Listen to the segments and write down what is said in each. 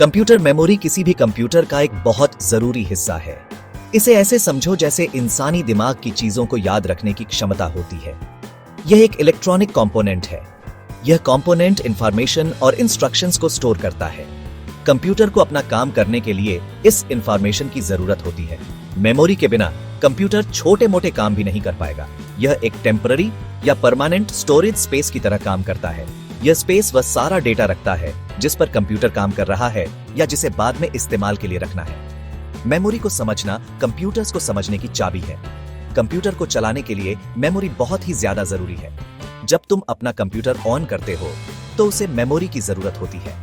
Computer memory किसी भी computer का एक बहुत जरूरी हिस्सा है। इसे ऐसे समझो जैसे इंसानी दिमाग की चीजों को याद रखने की क्षमता होती है। यह एक इलेक्ट्रॉनिक कंपोनेंट है। यह कंपोनेंट इंफॉर्मेशन और इंस्ट्रक्शंस को स्टोर करता है। कंप्यूटर को अपना काम करने के लिए इस इंफॉर्मेशन की जरूरत होती है। मेमोरी के बिना कंप्यूटर छोटे मोटे काम भी नहीं कर पाएगा। यह एक टेम्पररी या परमानेंट स्टोरेज स्पेस की तरह काम करता है। यह स्पेस वह सारा डेटा रखता है जिस पर कंप्यूटर काम कर रहा है या जिसे बाद में इस्तेमाल के लिए रखना है। मेमोरी को समझना कंप्यूटर्स को समझने की चाबी है। कंप्यूटर को चलाने के लिए मेमोरी बहुत ही ज्यादा जरूरी है। जब तुम अपना कंप्यूटर ऑन करते हो तो उसे मेमोरी की जरूरत होती है।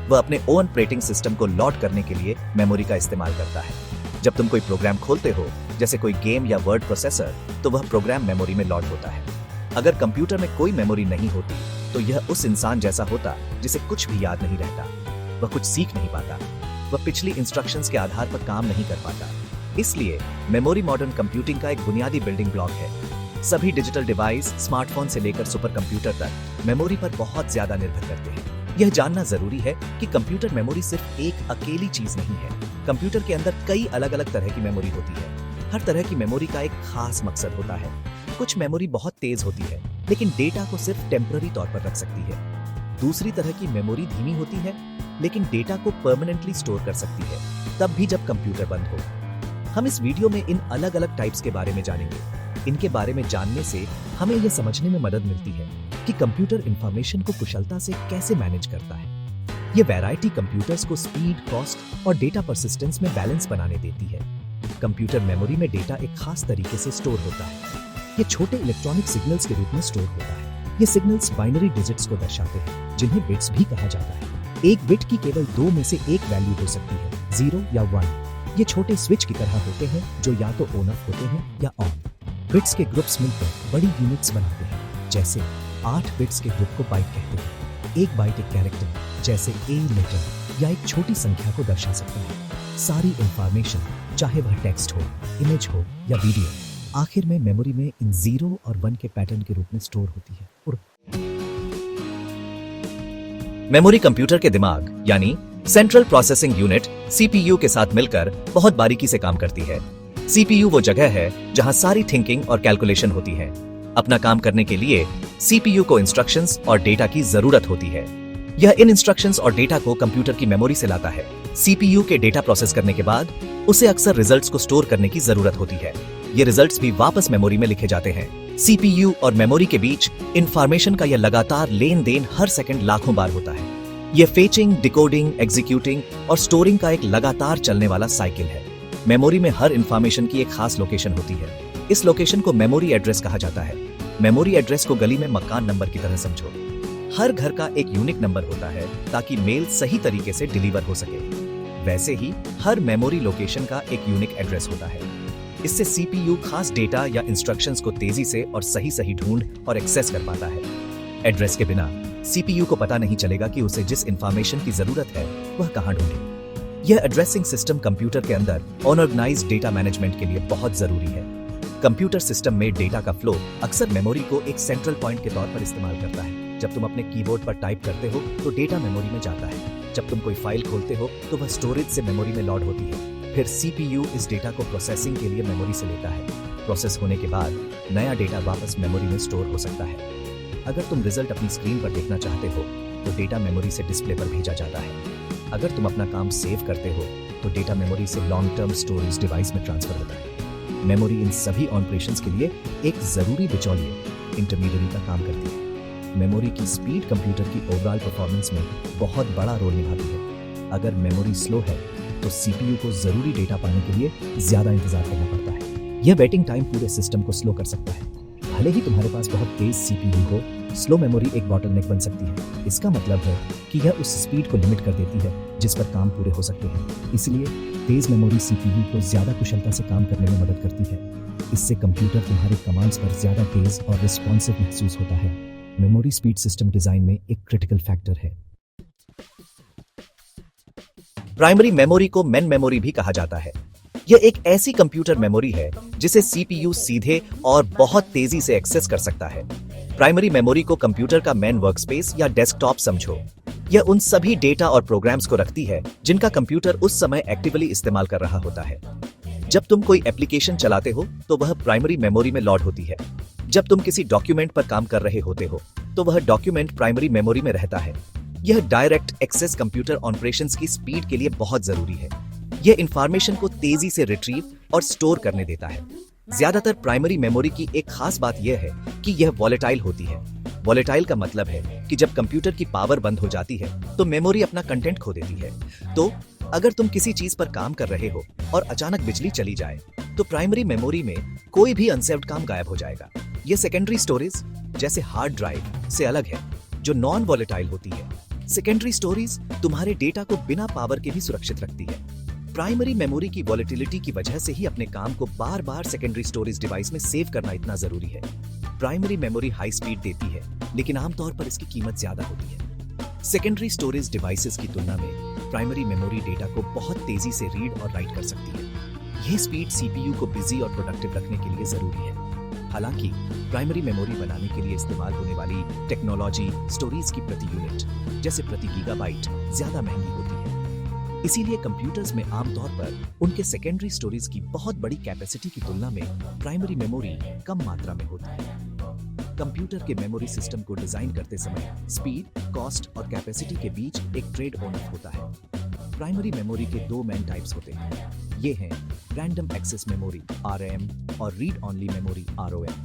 वह अपने ओन ऑपरेटिंग सिस्टम को लॉड करने के लिए मेमोरी का इस्तेमाल करता है। जब तुम कोई प्रोग्राम खोलते हो, जैसे कोई गेम या वर्ड प्रोसेसर, तो वह प्रोग्राम मेमोरी में लॉड होता है। अगर कंप्यूटर में कोई मेमोरी नहीं होती तो यह उस इंसान जैसा होता जिसे कुछ भी याद नहीं रहता। वह कुछ सीख नहीं पाता। वह पिछली इंस्ट्रक्शंस के आधार पर काम नहीं कर पाता। इसलिए मेमोरी मॉडर्न कंप्यूटिंग का एक बुनियादी बिल्डिंग ब्लॉक है। सभी डिजिटल डिवाइस, स्मार्टफोन से लेकर सुपर कंप्यूटर तक मेमोरी पर बहुत ज्यादा निर्भर करते हैं। यह जानना जरूरी है कि कंप्यूटर मेमोरी सिर्फ एक अकेली चीज नहीं है। कंप्यूटर के अंदर कई अलग अलग तरह की मेमोरी होती है। हर तरह की मेमोरी का एक खास मकसद होता है। कुछ मेमोरी बहुत तेज होती है लेकिन डेटा को सिर्फ टेम्पररी तौर पर रख सकती है। दूसरी तरह की मेमोरी धीमी होती है लेकिन डेटा को परमानेंटली स्टोर कर सकती है, तब भी जब कंप्यूटर बंद हो। हम इस वीडियो में इन अलग अलग टाइप्स के बारे में जानेंगे। इनके बारे में जानने से हमें यह समझने में मदद मिलती है कि कंप्यूटर इंफॉर्मेशन को कुशलता से कैसे मैनेज करता है। यह वैरायटी कंप्यूटर्स को स्पीड, कॉस्ट और डेटा परसिस्टेंस में बैलेंस बनाने देती है। कंप्यूटर मेमोरी में डेटा एक खास तरीके से स्टोर होता है। ये छोटे इलेक्ट्रॉनिक सिग्नल्स के रूप में स्टोर होता है। ये सिग्नल्स बाइनरी डिजिट्स को दर्शाते हैं, जिन्हें बिट्स भी कहा जाता है। एक बिट की केवल दो में से एक वैल्यू हो सकती है, 0 या 1। ये छोटे स्विच की तरह होते हैं जो या तो ऑन ऑफ होते हैं या ऑन। बिट्स के ग्रुप्स मिलकर बड़ी यूनिट्स बनाते हैं। जैसे 8 बिट्स के ग्रुप को बाइट कहते हैं। एक बाइट एक कैरेक्टर, जैसे ए लेटर या एक छोटी संख्या को दर्शा सकता है। सारी इंफॉर्मेशन, चाहे वह टेक्स्ट हो, इमेज हो या वीडियो, आखिर में मेमोरी में इन 0 और 1 के पैटर्न के रूप में स्टोर होती है। मेमोरी कंप्यूटर के दिमाग यानी सेंट्रल प्रोसेसिंग यूनिट सीपीयू के साथ मिलकर बहुत बारीकी से काम करती है। सीपीयू वो जगह है जहां सारी थिंकिंग और कैलकुलेशन होती है। अपना काम करने के लिए सीपीयू को इंस्ट्रक्शंस और डेटा की जरूरत होती है। यह इन इंस्ट्रक्शंस और डेटा को कंप्यूटर की मेमोरी से लाता है। सीपीयू के डेटा प्रोसेस करने के बाद उसे अक्सर रिजल्ट्स को स्टोर करने की जरूरत होती है। ये रिजल्ट्स भी वापस मेमोरी में लिखे जाते हैं। सीपीयू और मेमोरी के बीच इंफॉर्मेशन का यह लगातार लेन देन हर सेकंड लाखों बार होता है। यह फेचिंग, डिकोडिंग, एग्जीक्यूटिंग और स्टोरिंग का एक लगातार चलने वाला साइकिल है। मेमोरी में हर इंफॉर्मेशन की एक खास लोकेशन होती है। इस लोकेशन को मेमोरी एड्रेस कहा जाता है। मेमोरी एड्रेस को गली में मकान नंबर की तरह समझो। हर घर का एक यूनिक नंबर होता है ताकि मेल सही तरीके से डिलीवर हो सके। वैसे ही हर मेमोरी लोकेशन का एक यूनिक एड्रेस होता है। इससे सीपीयू खास डेटा या इंस्ट्रक्शंस को तेजी से और सही ढूंढ और एक्सेस कर पाता है। एड्रेस के बिना सीपीयू को पता नहीं चलेगा कि उसे जिस इंफॉर्मेशन की जरूरत है वह कहां ढूंढे। यह एड्रेसिंग सिस्टम कंप्यूटर के अंदर ऑर्गेनाइज्ड डेटा मैनेजमेंट के लिए बहुत जरूरी है। कंप्यूटर सिस्टम में डेटा का फ्लो अक्सर मेमोरी को एक सेंट्रल पॉइंट के तौर पर इस्तेमाल करता है। जब तुम अपने कीबोर्ड पर टाइप करते हो तो डेटा मेमोरी में जाता है। जब तुम कोई फाइल खोलते हो तो वह स्टोरेज से मेमोरी में लोड होती है। फिर सीपीयू इस डेटा को प्रोसेसिंग के लिए मेमोरी से लेता है। प्रोसेस होने के बाद नया डेटा वापस मेमोरी में स्टोर हो सकता है। अगर तुम रिजल्ट अपनी स्क्रीन पर देखना चाहते हो तो डेटा मेमोरी से डिस्प्ले पर भेजा जाता है। अगर तुम अपना काम सेव करते हो तो डेटा मेमोरी से लॉन्ग टर्म स्टोरेज डिवाइस में ट्रांसफर होता है। मेमोरी इन सभी ऑपरेशंस के लिए एक जरूरी बिचौलिए, इंटरमीडियरी का काम करती है। मेमोरी की स्पीड कंप्यूटर की ओवरऑल परफॉर्मेंस में बहुत बड़ा रोल निभाती है। अगर मेमोरी स्लो है तो सीपीयू को जरूरी डेटा पाने के लिए ज्यादा इंतजार करना पड़ता है। यह वेटिंग टाइम पूरे सिस्टम को स्लो कर सकता है। भले ही तुम्हारे पास बहुत तेज सीपीयू हो, स्लो मेमोरी एक बॉटलनेक बन सकती है। इसका मतलब है कि यह उस स्पीड को लिमिट कर देती है जिस पर काम पूरे हो सकते हैं। इसलिए तेज मेमोरी सीपीयू को ज्यादा कुशलता से काम करने में मदद करती है। इससे कंप्यूटर तुम्हारे कमांड्स पर ज्यादा तेज और रिस्पॉन्सिव महसूस होता है। मेमोरी स्पीड सिस्टम डिजाइन में एक क्रिटिकल फैक्टर है। प्राइमरी मेमोरी को मेन मेमोरी भी कहा जाता है। यह एक ऐसी कंप्यूटर मेमोरी है जिसे सीपीयू सीधे और बहुत तेजी से एक्सेस कर सकता है। प्राइमरी मेमोरी को कंप्यूटर का मेन वर्कस्पेस या डेस्कटॉप समझो। यह उन सभी डेटा और प्रोग्राम्स को रखती है जिनका कंप्यूटर उस समय एक्टिवली इस्तेमाल कर रहा होता है। जब तुम कोई एप्लीकेशन चलाते हो तो वह प्राइमरी मेमोरी में लोड होती है। जब तुम किसी डॉक्यूमेंट पर काम कर रहे होते हो तो वह डॉक्यूमेंट प्राइमरी मेमोरी में रहता है। यह डायरेक्ट एक्सेस कंप्यूटर ऑपरेशंस की स्पीड के लिए बहुत जरूरी है। यह इंफॉर्मेशन को तेजी से रिट्रीव और स्टोर करने देता है। ज्यादातर प्राइमरी मेमोरी की एक खास बात यह है कि यह वॉलेटाइल होती है। वॉलेटाइल का मतलब है कि जब कंप्यूटर की पावर बंद हो जाती है तो मेमोरी अपना कंटेंट खो देती है। तो अगर तुम किसी चीज पर काम कर रहे हो और अचानक बिजली चली जाए तो प्राइमरी मेमोरी में कोई भी अनसेव्ड काम गायब हो जाएगा। यह सेकेंडरी स्टोरेज जैसे हार्ड ड्राइव से अलग है जो नॉन वॉलेटाइल होती है। सेकेंडरी स्टोरेज तुम्हारे डेटा को बिना पावर के भी सुरक्षित रखती है। प्राइमरी मेमोरी की वॉलेटिलिटी की वजह से ही अपने काम को बार बार सेकेंडरी स्टोरेज डिवाइस में सेव करना इतना जरूरी है। प्राइमरी मेमोरी हाई स्पीड देती है लेकिन आमतौर पर इसकी कीमत ज्यादा होती है। सेकेंडरी स्टोरेज डिवाइसेस की तुलना में प्राइमरी मेमोरी डेटा को बहुत तेजी से रीड और राइट कर सकती है। यह स्पीड सीपीयू को बिजी और प्रोडक्टिव रखने के लिए जरूरी है। हालांकि प्राइमरी मेमोरी बनाने के लिए इस्तेमाल होने वाली टेक्नोलॉजी स्टोरेज की प्रति यूनिट जैसे प्रति गीगाबाइट ज्यादा महंगी होती है। इसीलिए कंप्यूटर्स में आमतौर पर उनके सेकेंडरी स्टोरेज की बहुत बड़ी कैपेसिटी की तुलना में प्राइमरी मेमोरी कम मात्रा में होती है। कंप्यूटर के मेमोरी सिस्टम को डिजाइन करते समय स्पीड, कॉस्ट और कैपेसिटी के बीच एक ट्रेड ऑफ होता है। प्राइमरी मेमोरी के दो मेन टाइप्स होते हैं। ये हैं रैंडम एक्सेस मेमोरी (RAM) और रीड ओनली मेमोरी (ROM).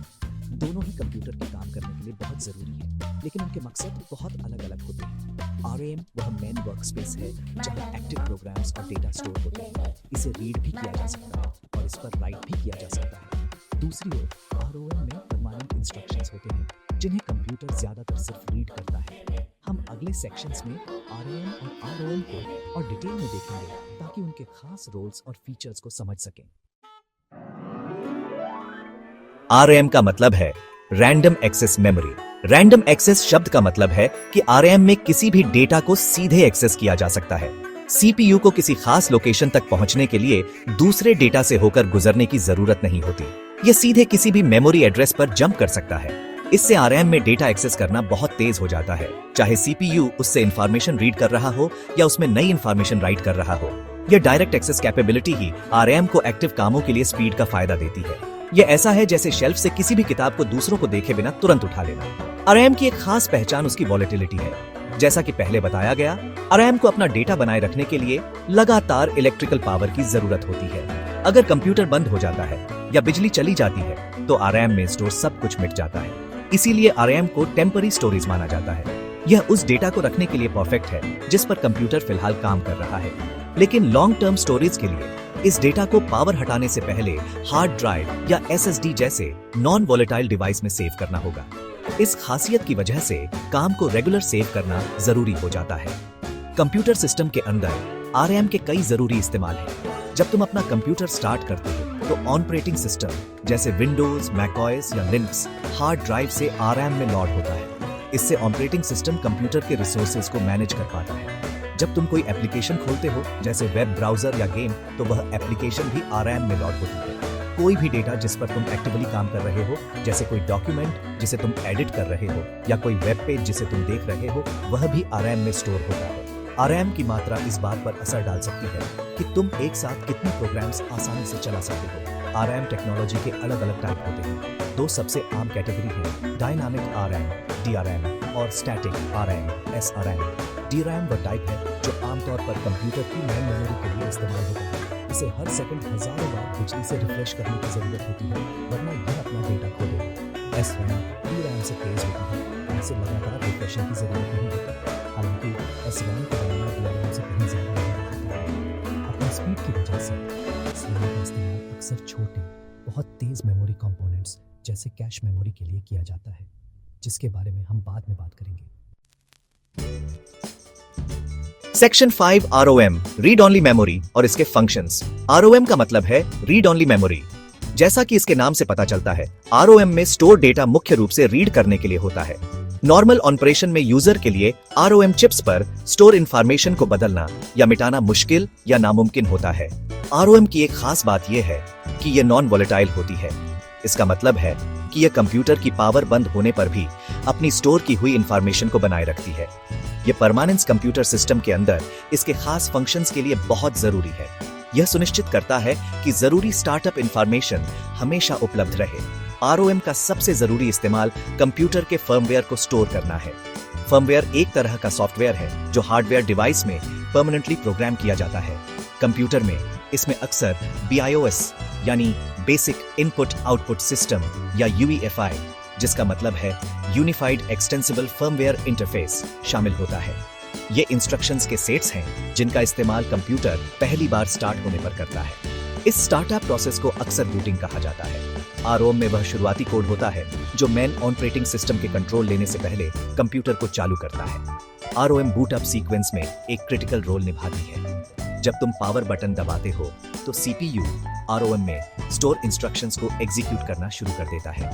दोनों ही कंप्यूटर के काम करने के लिए बहुत जरूरी है, लेकिन उनके मकसद बहुत अलग-अलग होते हैं। ROM वह मेन वर्कस्पेस है जहां एक्टिव प्रोग्राम्स और डेटा स्टोर होते हैं। इसे रीड भी किया जा सकता है और इस पर राइट भी किया जा सकता है। दूसरी ओर ROM में परमानेंट इंस्ट्रक्शंस होते हैं जिन्हें कंप्यूटर ज्यादातर सिर्फ रीड करता है। हम अगले सेक्शंस में RAM और ROM को और डिटेल में देखेंगे ताकि उनके खास रोल्स और फीचर्स को समझ सकें। RAM का मतलब है random access memory. Random access शब्द का मतलब है कि RAM में किसी भी डेटा को सीधे एक्सेस किया जा सकता है। CPU को किसी खास लोकेशन तक पहुंचने के लिए दूसरे डेटा से होकर गुजरने की जरूरत नहीं होती। यह सीधे किसी भी मेमोरी एड्रेस पर जंप कर सकता है। इससे RAM में डेटा एक्सेस करना बहुत तेज हो जाता है, चाहे CPU उससे इंफॉर्मेशन रीड कर रहा हो या उसमें नई इंफॉर्मेशन राइट कर रहा हो। यह डायरेक्ट एक्सेस कैपेबिलिटी ही RAM को एक्टिव कामों के लिए स्पीड का फायदा देती है। यह ऐसा है जैसे शेल्फ से किसी भी किताब को दूसरों को देखे बिना तुरंत उठा लेना। RAM की एक खास पहचान उसकी वॉलेटिलिटी है। जैसा कि पहले बताया गया, RAM को अपना डेटा बनाए रखने के लिए लगातार इलेक्ट्रिकल पावर की जरूरत होती है। अगर कंप्यूटर बंद हो जाता है या बिजली चली जाती है तो RAM में स्टोर सब कुछ मिट जाता है। इसीलिए RAM को टेम्पररी स्टोरेज माना जाता है। यह उस डेटा को रखने के लिए परफेक्ट है जिस पर कंप्यूटर फिलहाल काम कर रहा है। लेकिन लॉन्ग टर्म स्टोरेज के लिए इस डेटा को पावर हटाने से पहले हार्ड ड्राइव या SSD जैसे नॉन वॉलेटाइल डिवाइस में सेव करना होगा। इस खासियत की वजह से काम को रेगुलर सेव करना जरूरी हो जाता है। कंप्यूटर सिस्टम के अंदर RAM के कई जरूरी इस्तेमाल हैं। जब तुम अपना कंप्यूटर स्टार्ट करते हो तो ऑपरेटिंग सिस्टम जैसे विंडोज, मैकओएस या लिनक्स हार्ड ड्राइव से RAM में लोड होता है। इससे ऑपरेटिंग सिस्टम कंप्यूटर के रिसोर्सेज को मैनेज कर पाता है। जब तुम कोई एप्लीकेशन खोलते हो जैसे वेब ब्राउजर या गेम, तो वह एप्लीकेशन भी RAM में लोड होती है। कोई भी डेटा जिस पर तुम एक्टिवली काम कर रहे हो, जैसे कोई डॉक्यूमेंट जिसे तुम एडिट कर रहे हो या कोई वेब पेज जिसे तुम देख रहे हो, वह भी RAM में स्टोर होता है। RAM की मात्रा इस बात पर असर डाल सकती है कि तुम एक साथ कितने प्रोग्राम्स आसानी से चला सकते हो। RAM टेक्नोलॉजी के अलग अलग टाइप होते हैं। दो सबसे आम कैटेगरी हैं डायनामिक RAM (DRM) और स्टैटिक RAM (SRM). DRAM वह टाइप है जो आमतौर पर कंप्यूटर की मेन मेमोरी के लिए इस्तेमाल होता है। इसे हर सेकंड हजारों बार बिजली से रिफ्रेश करने की जरूरत होती है, वरना यह अपना डेटा खो देगा। SRAM DRAM से तेज होती है, इसे लगातार रिफ्रेशिंग की जरूरत नहीं होती। हालांकि SRAM का बनाना DRAM से कहीं ज्यादा होता है। अपनी स्पीड की वजह से SRAM का इस्तेमाल अक्सर छोटे, बहुत तेज मेमोरी कंपोनेंट्स जैसे कैश मेमोरी के लिए किया जाता है, जिसके बारे में हम बाद में बात करेंगे। Section 5 ROM read only memory और इसके फंक्शंस। ROM का मतलब है रीड ओनली मेमोरी। जैसा कि इसके नाम से पता चलता है, ROM में स्टोर डेटा मुख्य रूप से रीड करने के लिए होता है। नॉर्मल ऑपरेशन में यूजर के लिए ROM चिप्स पर स्टोर इंफॉर्मेशन को बदलना या मिटाना मुश्किल या नामुमकिन होता है। ROM की एक खास बात यह है कि यह नॉन वॉलेटाइल होती है। इसका मतलब है कि यह कंप्यूटर की पावर बंद होने पर भी अपनी स्टोर की हुई इंफॉर्मेशन को बनाए रखती है। ये परमानेंस कंप्यूटर सिस्टम के अंदर इसके खास फंक्शंस के लिए बहुत जरूरी है। यह सुनिश्चित करता है कि जरूरी स्टार्टअप इंफॉर्मेशन हमेशा उपलब्ध रहे। आरओएम का सबसे जरूरी इस्तेमाल कंप्यूटर के फर्मवेयर को स्टोर करना है। फर्मवेयर एक तरह का सॉफ्टवेयर है जो हार्डवेयर डिवाइस में परमानेंटली प्रोग्राम किया जाता है। कंप्यूटर में इसमें अक्सर BIOS यानी बेसिक इनपुट आउटपुट सिस्टम या UEFI, जिसका मतलब है यूनिफाइड एक्सटेंसिबल फर्मवेयर इंटरफेस, शामिल होता है। ये इंस्ट्रक्शंस के सेट्स हैं जिनका इस्तेमाल कंप्यूटर पहली बार स्टार्ट होने पर करता है। इस स्टार्टअप प्रोसेस को अक्सर बूटिंग कहा जाता है। आरओएम में वह शुरुआती कोड होता है जो मेन ऑपरेटिंग सिस्टम के कंट्रोल लेने से पहले कंप्यूटर को चालू करता है। आरओएम बूट अप सीक्वेंस में एक क्रिटिकल रोल निभाती है। जब तुम पावर बटन दबाते हो तो CPU आरओएम में स्टोर इंस्ट्रक्शंस को एग्जीक्यूट करना शुरू कर देता है।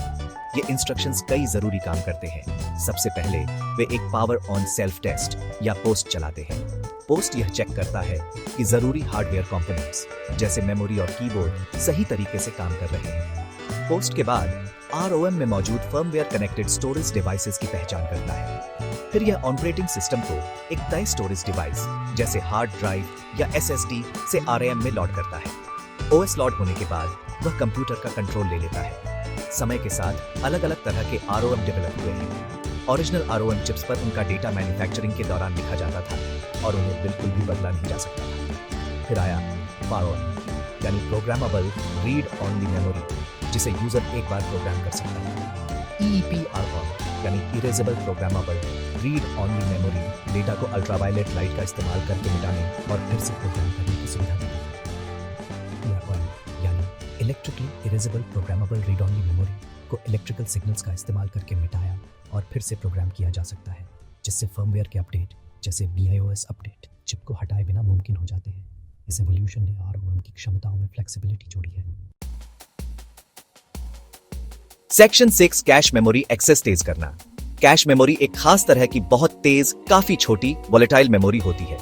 ये इंस्ट्रक्शंस कई जरूरी काम करते हैं। सबसे पहले वे एक पावर ऑन सेल्फ टेस्ट या पोस्ट चलाते हैं। पोस्ट यह चेक करता है कि जरूरी हार्डवेयर कंपोनेंट्स जैसे मेमोरी और कीबोर्ड सही तरीके से काम कर रहे हैं। पोस्ट के बाद आरओएम में मौजूद फर्मवेयर कनेक्टेड स्टोरेज डिवाइसेस की पहचान करता है। फिर यह ऑपरेटिंग सिस्टम को एक तय स्टोरेज डिवाइस जैसे हार्ड ड्राइव या SSD से आरएम में लोड करता है। OS लोड होने के बाद वह कंप्यूटर का कंट्रोल ले लेता है। समय के साथ अलग अलग तरह के आरओएम डेवलप हुए हैं। ओरिजिनल आरओएम चिप्स पर उनका डेटा मैन्युफैक्चरिंग के दौरान लिखा जाता था और उन्हें बिल्कुल भी बदला नहीं जा सकता था। फिर आया PAROM यानी प्रोग्रामेबल रीड ओनली मेमोरी, जिसे यूजर एक बार प्रोग्राम कर सकता है। EEPROM यानी erasable programmable read only memory data को अल्ट्रावायलेट लाइट का इस्तेमाल करके मिटाने और फिर से प्रोग्राम करने की सुविधा देता है। PROM यानी electrically erasable programmable read only memory को इलेक्ट्रिकल सिग्नल्स का इस्तेमाल करके मिटाया और फिर से प्रोग्राम किया जा सकता है, जिससे फर्मवेयर के अपडेट जैसे BIOS अपडेट चिप को हटाए बिना मुमकिन हो जाते हैं। इस एवोल्यूशन ने आरओएम की क्षमताओं में फ्लेक्सिबिलिटी जोड़ी है। सेक्शन 6 कैश मेमोरी एक्सेस तेज करना। कैश मेमोरी एक खास तरह की बहुत तेज, काफी छोटी वोलेटाइल मेमोरी होती है।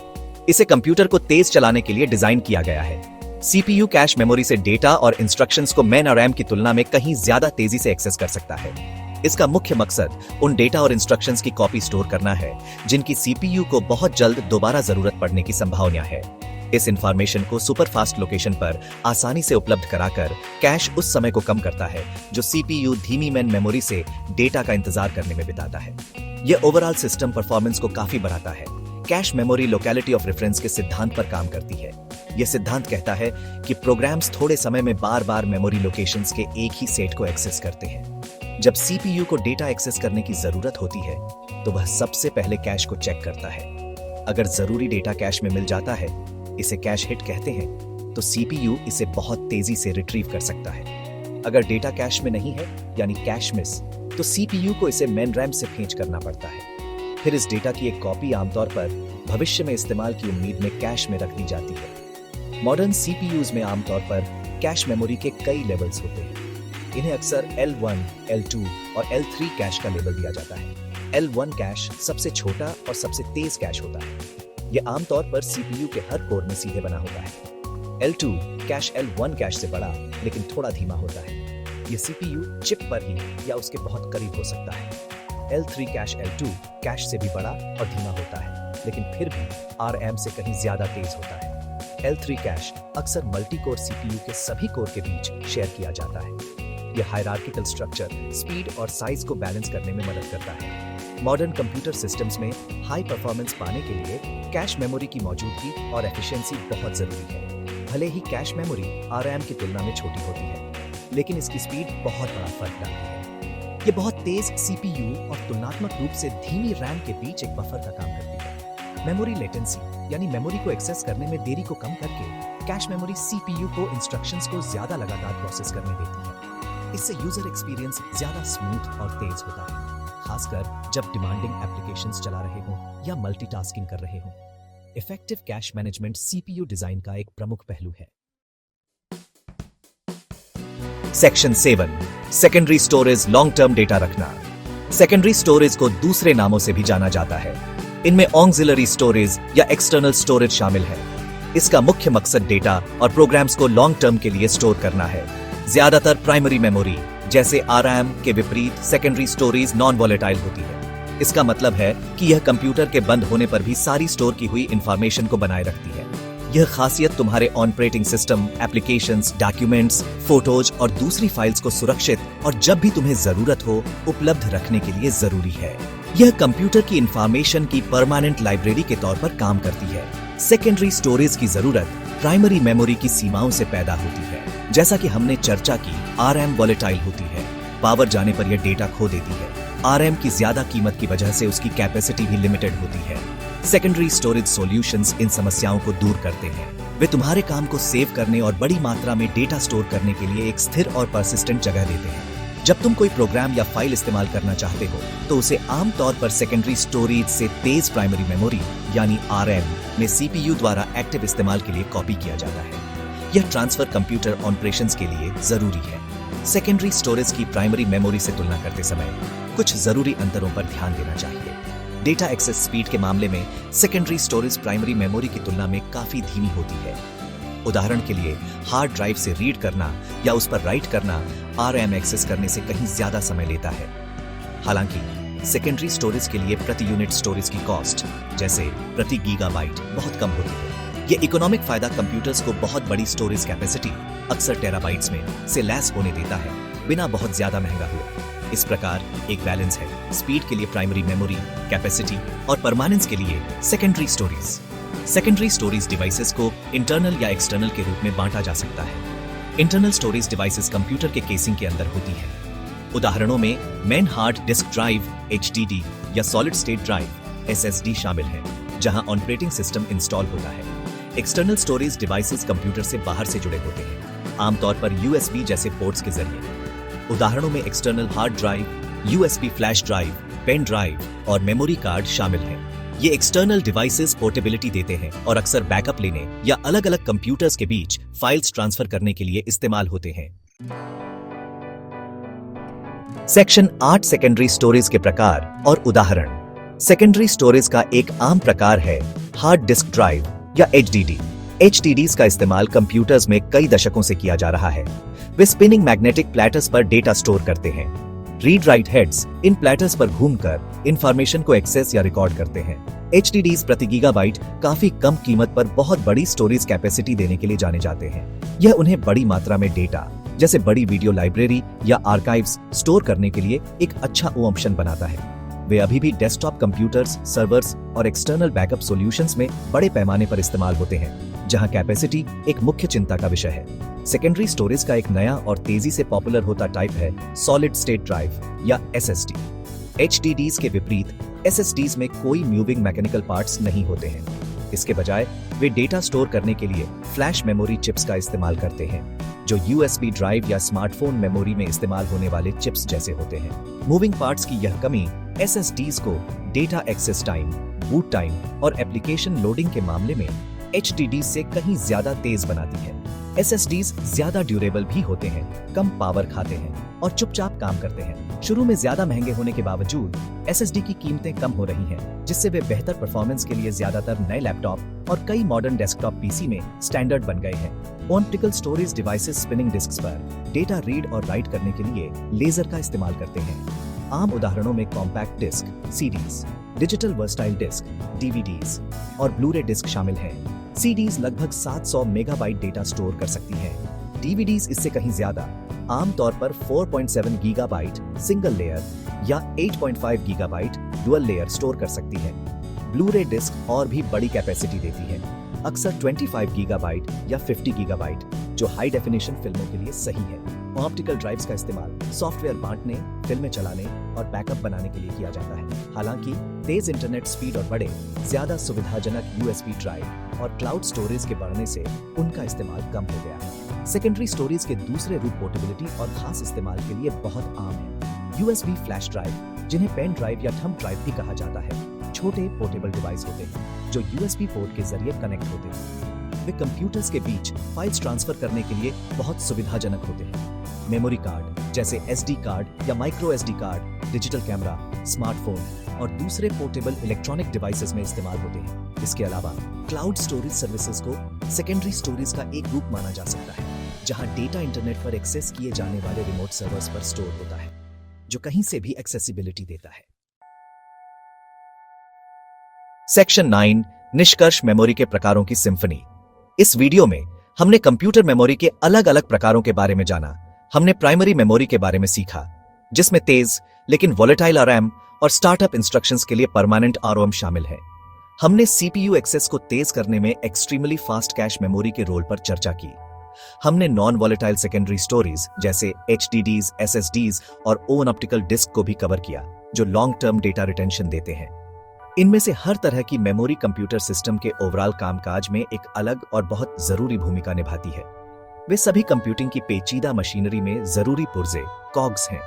इसे कंप्यूटर को तेज चलाने के लिए डिजाइन किया गया है। CPU कैश मेमोरी से डेटा और इंस्ट्रक्शंस को मेन रैम की तुलना में कहीं ज्यादा तेजी से एक्सेस कर सकता है। इसका मुख्य मकसद उन डेटा और इंस्ट्रक्शंस की कॉपी स्टोर करना है जिनकी CPU को बहुत जल्द दोबारा जरूरत पड़ने की संभावना है। इस इंफॉर्मेशन को सुपर फास्ट लोकेशन पर आसानी से उपलब्ध कराकर कैश उस समय को कम करता है जो CPU धीमी मेन मेमोरी से डेटा का इंतजार करने में बिताता है। यह ओवरऑल सिस्टम परफॉर्मेंस को काफी बढ़ाता है। Cache memory locality of reference के सिद्धांत पर काम करती है। यह सिद्धांत कहता है कि प्रोग्राम्स थोड़े समय में बार बार मेमोरी लोकेशंस के एक ही सेट को एक्सेस करते हैं। जब CPU को डेटा एक्सेस करने की जरूरत होती है तो वह सबसे पहले कैश को चेक करता है। अगर जरूरी डेटा कैश में मिल जाता है, इसे कैश हिट कहते हैं, तो CPU इसे बहुत तेजी से रिट्रीव कर सकता है। अगर डेटा कैश में नहीं है यानी कैश मिस, तो CPU को इसे मेन रैम से फेंच करना पड़ता है। फिर इस डेटा की एक कॉपी आमतौर पर भविष्य में इस्तेमाल की उम्मीद में कैश में रख दी जाती है। मॉडर्न CPUs में आमतौर पर कैश मेमोरी के कई लेवल्स होते हैं। इन्हें अक्सर L1, L2 और L3 कैश का लेबल दिया जाता है। L1 कैश सबसे छोटा और सबसे तेज कैश होता है। यह आमतौर पर CPU के हर कोर में सीधे बना होता है। L2 कैश L1 कैश से बड़ा लेकिन थोड़ा धीमा होता है। यह CPU चिप पर ही या उसके बहुत करीब हो सकता है। L3 कैश L2 कैश से भी बड़ा और धीमा होता है, लेकिन फिर भी RM से कहीं ज्यादा तेज होता है। L3 कैश अक्सर मल्टी कोर CPU के सभी कोर के बीच शेयर किया जाता है। यह हायरार्किकल स्ट्रक्चर स्पीड और साइज को बैलेंस करने में मदद करता है। मॉडर्न कंप्यूटर सिस्टम्स में हाई परफॉर्मेंस पाने के लिए कैश मेमोरी की मौजूदगी और एफिशिएंसी बहुत जरूरी है। भले ही कैश मेमोरी RM की तुलना में छोटी होती है, लेकिन इसकी स्पीड बहुत बड़ा फर्क डालती है। ये बहुत तेज CPU और तुलनात्मक रूप से धीमी रैम के बीच एक बफर का काम करती है। मेमोरी लेटेंसी यानी मेमोरी को एक्सेस करने में देरी को कम करके कैश मेमोरी CPU को इंस्ट्रक्शंस को ज्यादा लगातार प्रोसेस करने देती है। इससे यूजर एक्सपीरियंस ज्यादा स्मूथ और तेज होता है, खासकर जब डिमांडिंग एप्लीकेशंस चला रहे हों या मल्टीटास्किंग कर रहे हों। Effective cash management CPU design का एक प्रमुख पहलू है। Section 7 secondary storage long term data रखना। सेकेंडरी स्टोरेज को दूसरे नामों से भी जाना जाता है। इनमें ऑक्सिलरी स्टोरेज या एक्सटर्नल स्टोरेज शामिल है। इसका मुख्य मकसद डेटा और प्रोग्राम्स को लॉन्ग टर्म के लिए स्टोर करना है। ज्यादातर प्राइमरी मेमोरी जैसे RM के विपरीत सेकेंडरी स्टोरेज नॉन वॉलेटाइल होती है। इसका मतलब है कि यह कंप्यूटर के बंद होने पर भी सारी स्टोर की हुई इंफॉर्मेशन को बनाए रखती है। यह खासियत तुम्हारे operating system, applications, documents, photos और दूसरी फाइल्स को सुरक्षित और जब भी तुम्हें जरूरत हो उपलब्ध रखने के लिए जरूरी है। यह कंप्यूटर की इंफॉर्मेशन की परमानेंट लाइब्रेरी के तौर पर काम करती है। सेकेंडरी स्टोरेज की जरूरत प्राइमरी मेमोरी की सीमाओं से पैदा होती है। जैसा कि हमने चर्चा की, आरएम वॉलेटाइल होती है। पावर जाने पर यह डेटा खो देती है। आरएम की ज्यादा कीमत की वजह से उसकी कैपेसिटी भी लिमिटेड होती है। सेकेंडरी स्टोरेज सॉल्यूशंस इन समस्याओं को दूर करते हैं। वे तुम्हारे काम को सेव करने और बड़ी मात्रा में डेटा स्टोर करने के लिए एक स्थिर और परसिस्टेंट जगह देते हैं। जब तुम कोई प्रोग्राम या फाइल इस्तेमाल करना चाहते हो तो उसे आमतौर पर सेकेंडरी स्टोरेज से तेज प्राइमरी मेमोरी यानी आरएम में सीपीयू द्वारा एक्टिव इस्तेमाल के लिए कॉपी किया जाता है। यह ट्रांसफर कंप्यूटर ऑपरेशंस के लिए जरूरी है। सेकेंडरी स्टोरेज की प्राइमरी मेमोरी से तुलना करते समय कुछ जरूरी अंतरों पर ध्यान देना चाहिए। डेटा एक्सेस स्पीड के मामले में सेकेंडरी स्टोरेज प्राइमरी मेमोरी की तुलना में काफी धीमी होती है। उदाहरण के लिए हार्ड ड्राइव से रीड करना या उस पर राइट करना आरएम एक्सेस करने से कहीं ज्यादा समय लेता है। हालांकि सेकेंडरी स्टोरेज के लिए प्रति यूनिट स्टोरेज की कॉस्ट, जैसे प्रति गीगाबाइट, बहुत कम होती है। यह इकोनॉमिक फायदा कंप्यूटर्स को बहुत बड़ी स्टोरेज कैपेसिटी, अक्सर टेराबाइट्स में, से लैस होने देता है, बिना बहुत ज्यादा महंगा हुए। इस प्रकार एक बैलेंस है, स्पीड के लिए प्राइमरी मेमोरी, कैपेसिटी और परमानेंस के लिए secondary storage. Secondary storage devices को इंटरनल या एक्सटर्नल के रूप में बांटा जा सकता है। इंटरनल स्टोरेज डिवाइसेस कंप्यूटर के केसिंग के अंदर होती है। उदाहरणों में main hard disk drive HDD या सॉलिड स्टेट ड्राइव एसएसडी शामिल है, जहां ऑपरेटिंग सिस्टम इंस्टॉल होता है। एक्सटर्नल स्टोरेज डिवाइसेस कंप्यूटर से बाहर से जुड़े होते हैं, आमतौर पर यूएसबी जैसे पोर्ट्स के जरिए। उदाहरणों में external hard drive, USB flash drive, pen drive और मेमोरी कार्ड शामिल हैं। ये एक्सटर्नल डिवाइसेस पोर्टेबिलिटी देते हैं और अक्सर बैकअप लेने या अलग-अलग कंप्यूटर्स के बीच फाइल्स ट्रांसफर करने के लिए इस्तेमाल होते हैं। सेक्शन 8 सेकेंडरी स्टोरेज के प्रकार और उदाहरण। सेकेंडरी स्टोरेज का एक आम प्रकार है हार्ड डिस्क ड्राइव या एचडीडी। एचडीडीज का इस्तेमाल कंप्यूटर्स में कई दशकों से किया जा रहा है। वे स्पिनिंग मैग्नेटिक प्लेटर्स पर डेटा स्टोर करते हैं। रीड राइट हेड्स इन प्लेटर्स पर घूमकर इंफॉर्मेशन को एक्सेस या रिकॉर्ड करते हैं। एचडीडीज प्रति गीगाबाइट काफी कम कीमत पर बहुत बड़ी स्टोरेज कैपेसिटी देने के लिए जाने जाते हैं। यह उन्हें बड़ी मात्रा में डेटा, जैसे बड़ी वीडियो लाइब्रेरी या आर्काइव्स, स्टोर करने के लिए एक अच्छा ऑप्शन बनाता है। वे अभी भी डेस्कटॉप कंप्यूटर्स, सर्वर्स और एक्सटर्नल बैकअप सॉल्यूशंस में बड़े पैमाने पर इस्तेमाल होते हैं, जहां कैपेसिटी एक मुख्य चिंता का विषय है। सेकेंडरी स्टोरेज का एक नया और तेजी से पॉपुलर होता टाइप है सॉलिड स्टेट ड्राइव या एसएसडी। एचडीडीज के विपरीत एसएसडीज में कोई मूविंग मैकेनिकल पार्ट्स नहीं होते हैं। इसके बजाय वे डेटा स्टोर करने के लिए फ्लैश मेमोरी चिप्स का इस्तेमाल करते हैं, जो यूएसबी ड्राइव या स्मार्टफोन मेमोरी में इस्तेमाल होने वाले चिप्स जैसे होते हैं। मूविंग पार्ट्स की यह कमी एसएसडीज को data access time, boot time और एप्लीकेशन लोडिंग के मामले में एचडीडी से कहीं ज्यादा तेज बनाती है। एसएसडीज ज्यादा ड्यूरेबल भी होते हैं, कम पावर खाते हैं और चुपचाप काम करते हैं। शुरू में ज्यादा महंगे होने के बावजूद एसएसडी की कीमतें कम हो रही हैं, जिससे वे बेहतर परफॉर्मेंस के लिए ज्यादातर नए लैपटॉप और कई मॉडर्न डेस्कटॉप पीसी में स्टैंडर्ड बन गए हैं। Optical storage devices spinning disks पर डेटा रीड और राइट करने के लिए लेजर का इस्तेमाल करते हैं। आम उदाहरणों में compact disc, CDs, digital versatile disc, DVDs और ब्लूरे डिस्क शामिल हैं। सीडीज लगभग 700 मेगाबाइट डेटा स्टोर कर सकती हैं। डीवीडीज इससे कहीं ज्यादा, आमतौर पर 4.7 गीगाबाइट सिंगल लेयर या 8.5 गीगाबाइट डुअल लेयर स्टोर कर सकती है। ब्लूरे डिस्क और भी बड़ी कैपेसिटी देती है, अक्सर 25 गीगाबाइट या 50 गीगाबाइट, जो हाई डेफिनेशन फिल्मों के लिए सही है। ऑप्टिकल ड्राइव्स का इस्तेमाल सॉफ्टवेयर बांटने, फिल्में चलाने और बैकअप बनाने के लिए किया जाता है। हालांकि तेज इंटरनेट स्पीड और बड़े, ज्यादा सुविधाजनक यूएसबी ड्राइव और क्लाउड स्टोरेज के बढ़ने से उनका इस्तेमाल कम हो गया है। सेकेंडरी स्टोरेज के दूसरे रूप पोर्टेबिलिटी और खास इस्तेमाल के लिए बहुत आम है। यूएसबी फ्लैश ड्राइव, जिन्हें पेन ड्राइव या थंब ड्राइव भी कहा जाता है, छोटे पोर्टेबल डिवाइस होते हैं जो यूएसबी पोर्ट के जरिए कनेक्ट होते हैं। वे कंप्यूटर्स के बीच फाइल्स ट्रांसफर करने के लिए बहुत सुविधाजनक होते हैं। मेमोरी कार्ड जैसे एसडी कार्ड या micro SD card, digital camera, smartphone और दूसरे पोर्टेबल इलेक्ट्रॉनिक डिवाइसेस में इस्तेमाल होते हैं। इसके अलावा क्लाउड स्टोरेज सर्विसेज को सेकेंडरी स्टोरेज का एक रूप माना जा सकता है, जहां डेटा इंटरनेट पर एक्सेस किए जाने वाले रिमोट सर्वर्स पर स्टोर होता है, जो कहीं से भी एक्सेसिबिलिटी देता है। सेक्शन 9 निष्कर्ष मेमोरी के प्रकारों की सिम्फनी। इस वीडियो में हमने कंप्यूटर मेमोरी के अलग अलग प्रकारों के बारे में जाना। हमने प्राइमरी मेमोरी के बारे में सीखा, जिसमें तेज लेकिन वॉलेटाइल आरएम और स्टार्टअप इंस्ट्रक्शंस के लिए परमानेंट आरओएम शामिल है। हमने सीपीयू एक्सेस को तेज करने में एक्सट्रीमली फास्ट कैश मेमोरी के रोल पर चर्चा की। हमने नॉन वॉलेटाइल सेकेंडरी स्टोरेज जैसे एचडीडीज, एसएसडीज और ओन ऑप्टिकल डिस्क को भी कवर किया, जो लॉन्ग टर्म डेटा रिटेंशन देते हैं। इनमें से हर तरह की मेमोरी कंप्यूटर सिस्टम के ओवरऑल कामकाज में एक अलग और बहुत जरूरी भूमिका निभाती है। वे सभी कंप्यूटिंग की पेचीदा मशीनरी में जरूरी पुर्जे, कॉग्स हैं।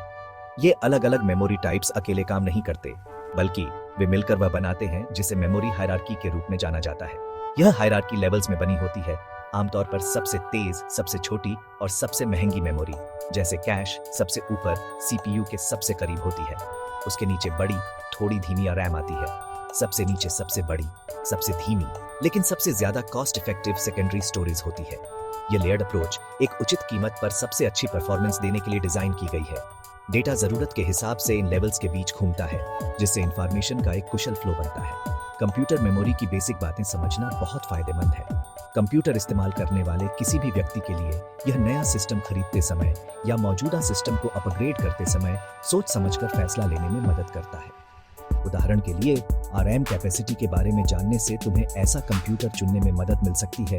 ये अलग अलग मेमोरी टाइप्स अकेले काम नहीं करते, बल्कि वे मिलकर वह बनाते हैं जिसे मेमोरी हायरार्की के रूप में जाना जाता है। यह हायरार्की लेवल्स में बनी होती है, आमतौर पर सबसे तेज, सबसे छोटी और सबसे महंगी मेमोरी, जैसे कैश सबसे ऊपर सीपीयू के सबसे करीब होती है। उसके नीचे बड़ी, थोड़ी धीमी रैम आती है। सबसे नीचे सबसे बड़ी, सबसे धीमी लेकिन सबसे ज्यादा कॉस्ट इफेक्टिव सेकेंडरी स्टोरेज होती है। यह लेयर्ड अप्रोच एक उचित कीमत पर सबसे अच्छी परफॉर्मेंस देने के लिए डिजाइन की गई है। डेटा जरूरत के हिसाब से इन लेवल्स के बीच घूमता है, जिससे इंफॉर्मेशन का एक कुशल फ्लो बनता है। कंप्यूटर मेमोरी की बेसिक बातें समझना बहुत फायदेमंद है। कंप्यूटर इस्तेमाल करने वाले किसी भी व्यक्ति के लिए यह नया सिस्टम खरीदते समय या मौजूदा सिस्टम को अपग्रेड करते समय सोच समझकर फैसला लेने में मदद करता है। उदाहरण के लिए, आरएम कैपेसिटी के बारे में जानने से तुम्हें ऐसा कंप्यूटर चुनने में मदद मिल सकती है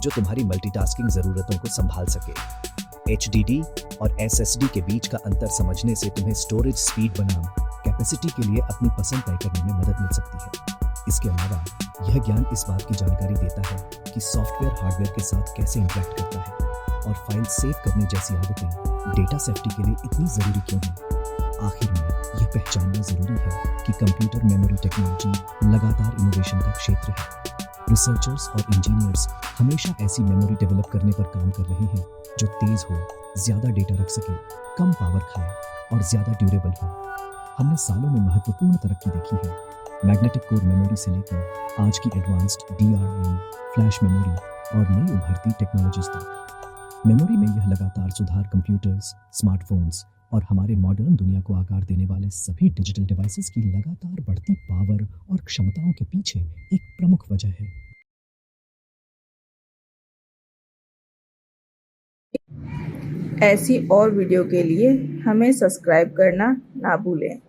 जो तुम्हारी मल्टीटास्किंग जरूरतों को संभाल सके। एचडीडी और एसएसडी के बीच का अंतर समझने से तुम्हें स्टोरेज स्पीड बनाम कैपेसिटी के लिए अपनी पसंद तय करने में मदद मिल सकती है। इसके अलावा यह ज्ञान इस बात की जानकारी देता है कि सॉफ्टवेयर हार्डवेयर के साथ कैसे इंटरेक्ट करता है और फाइल सेव करने जैसी आदतें डेटा सेफ्टी के लिए इतनी जरूरी क्यों हैं। आखिर में यह पहचानना जरूरी है कि कंप्यूटर मेमोरी टेक्नोलॉजी लगातार इनोवेशन का क्षेत्र है। रिसर्चर्स और इंजीनियर्स हमेशा ऐसी मेमोरी डेवलप करने पर काम कर रहे हैं जो तेज हो, ज्यादा डेटा रख सके, कम पावर खाए और ज्यादा ड्यूरेबल हो। हमने सालों में महत्वपूर्ण तरक्की देखी है, मैग्नेटिक कोर मेमोरी से लेकर आज की एडवांस्ड डीआरएम, फ्लैश मेमोरी और नई उभरती टेक्नोलॉजीज तक। मेमोरी में यह लगातार सुधार कंप्यूटर्स, स्मार्टफोन्स और हमारे मॉडर्न दुनिया को आकार देने वाले सभी डिजिटल डिवाइसेस की लगातार बढ़ती पावर और क्षमताओं के पीछे एक प्रमुख वजह है। ऐसी और वीडियो के लिए हमें सब्सक्राइब करना ना भूलें।